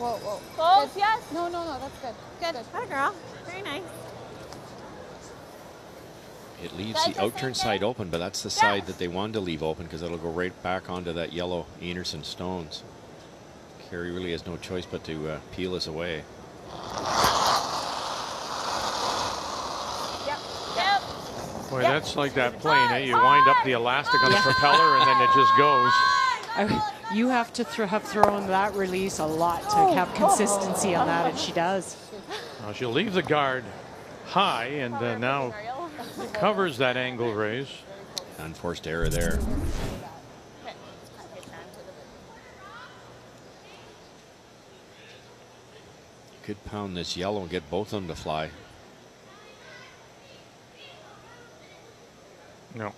Whoa, whoa. Close, Good. yes. No, no, no, that's good. Good. Hi, girl. Very nice. It leaves the outturn side open, but that's the side that they wanted to leave open because it'll go right back onto that yellow Anderson stones. Carrie really has no choice but to peel us away. Yep. Boy, that's like that plane, eh? You wind up the elastic on the propeller and then it just goes. You have to have thrown that release a lot to have consistency on that, and she does. Well, she'll leave the guard high and now covers that angle raise. Unforced error there. Could pound this yellow and get both of them to fly. No.